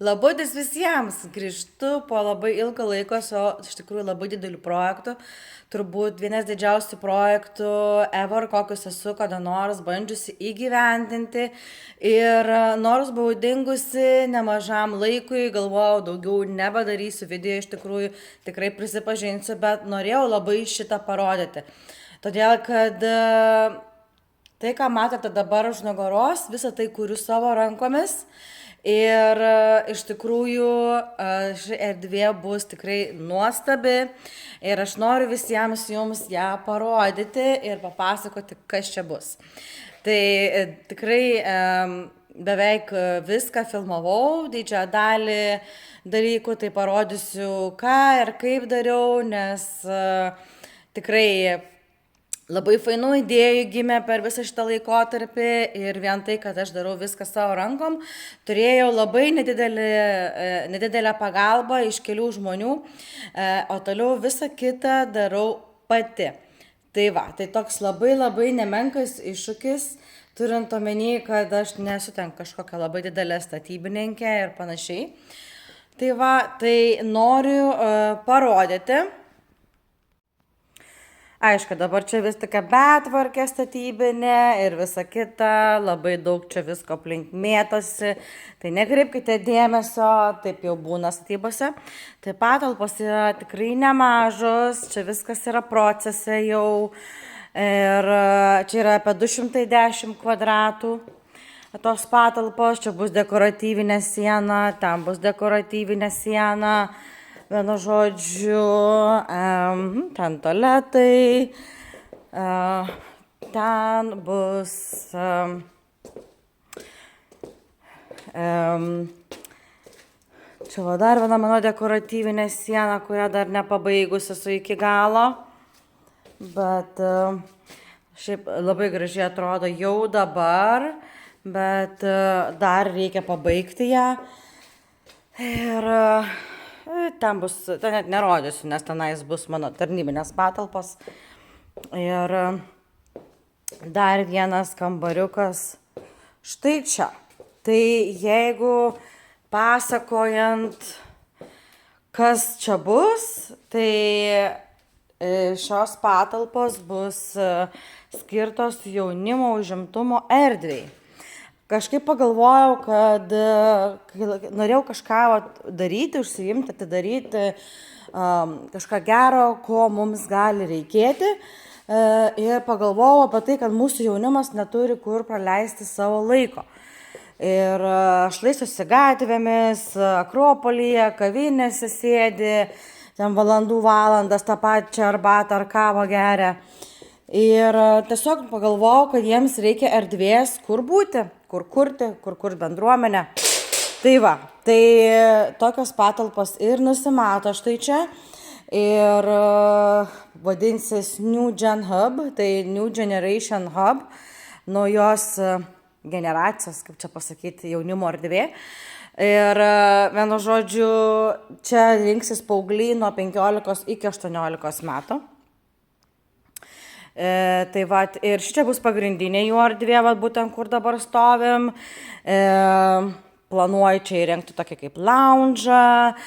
Labudis visiems! Grįžtu po labai ilgo laiko su iš tikrųjų labai dideliu projektu. Turbūt vienas didžiausių projektų ever, kokius esu kada nors bandžiusi įgyvendinti. Ir nors buvau dingusi nemažam laikui, galvojau, daugiau nebedarysiu video iš tikrųjų, tikrai prisipažinsiu, bet norėjau labai šitą parodyti. Todėl, kad tai, ką matote dabar už nugaros, visą tai kuriu savo rankomis. Ir iš tikrųjų ši erdvė bus tikrai nuostabi ir aš noriu visiems jums ją parodyti ir papasakoti, kas čia bus. Tai tikrai beveik viską filmavau, didžiąją dalį dalykų, tai parodysiu, ką ir kaip dariau, nes tikrai labai fainų idėjų gimė per visą šitą laikotarpį ir vien tai, kad aš darau viską savo rankom, turėjau labai nedidelę pagalbą iš kelių žmonių, o toliau visą kitą darau pati. Tai va, tai toks labai nemenkas iššūkis, turint omeny, kad aš nesu ten kažkokia labai didelė statybininkė ir panašiai. Tai va, tai noriu parodyti. Aišku, dabar čia vis tokia betvarkė statybinė ir visa kita, labai daug čia visko aplink mėtosi, tai nekreipkite dėmesio, taip jau būna statybose. Tai patalpos yra tikrai nemažos, čia viskas yra procese jau ir čia yra apie 210 kvadratų. Tos patalpos, čia bus dekoratyvinė siena, ten bus dekoratyvinė siena. Vienu žodžiu, ten tualetai, ten bus čia va dar viena mano dekoratyvinė siena, kurią dar nepabaigus esu iki galo, bet šiaip labai gražiai atrodo jau dabar, bet dar reikia pabaigti ją ir ten bus, ten net nerodysiu, nes tenais bus mano tarnybinės patalpos. Ir dar vienas kambariukas štai čia. Tai jeigu pasakojant, kas čia bus, tai šios patalpos bus skirtos jaunimo užimtumo erdvei. Kažkaip pagalvojau, kad norėjau kažką daryti, užsiimti, atidaryti kažką gero, ko mums gali reikėti. Ir pagalvojau apie tai, kad mūsų jaunimas neturi kur praleisti savo laiko. Ir šlaistosi gatvėmis, Akropolyje, kavinėse sėdi, ten valandas tą pačią arbatą ar kavą geria. Ir tiesiog pagalvojau, kad jiems reikia erdvės, kur būti, kur kurti, kur kurti bendruomenę. Tai va, tai tokios patalpos ir nusimato štai čia. Ir vadinsis New Gen Hub, tai New Generation Hub, naujos generacijos, kaip čia pasakyti, jaunimo erdvė. Ir vienu žodžiu, čia rinksis paaugliai nuo 15 iki 18 metų. Tai va, ir čia bus pagrindinė jų erdvė, va, būtent kur dabar stovim. Planuoju čia įrengti tokį kaip lounge'ą,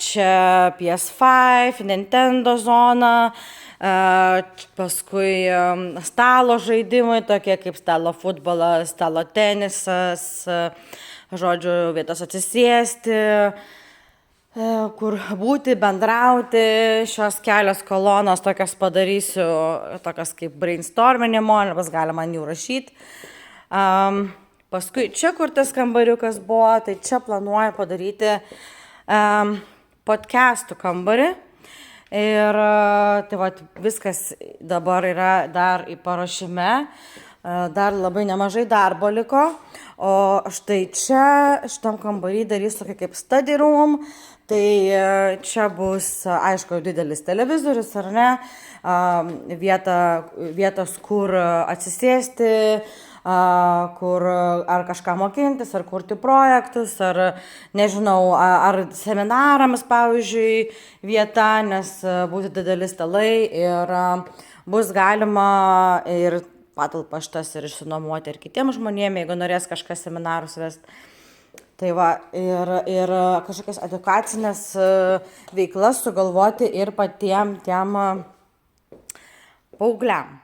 čia PS5, Nintendo zona, paskui stalo žaidimai, tokie kaip stalo futbolas, stalo tenisas, žodžiu, vietos atsisėsti, kur būti, bendrauti. Šios kelios kolonos tokias padarysiu, tokias kaip brainstorminimo, arba galima ant jų rašyti. Paskui čia, kur tas kambariukas buvo, tai čia planuoju padaryti podcastų kambarį. Ir tai va, viskas dabar yra dar į paruošime, dar labai nemažai darbo liko. O štai čia, šitam kambarį darys tokį kaip study room. Tai čia bus, aišku, didelis televizorius, ar ne, vietos, kur atsisėsti, kur ar kažką mokintis, ar kurti projektus, ar, nežinau, ar seminarams, pavyzdžiui, vieta, nes bus dideli stalai ir bus galima ir patalpas šitas ir išsinuomoti ir kitiems žmonėms, jeigu norės kažkas seminarus vesti. Tai va, ir kažkokias edukacinės veiklas sugalvoti ir patiem tiem paaugliam.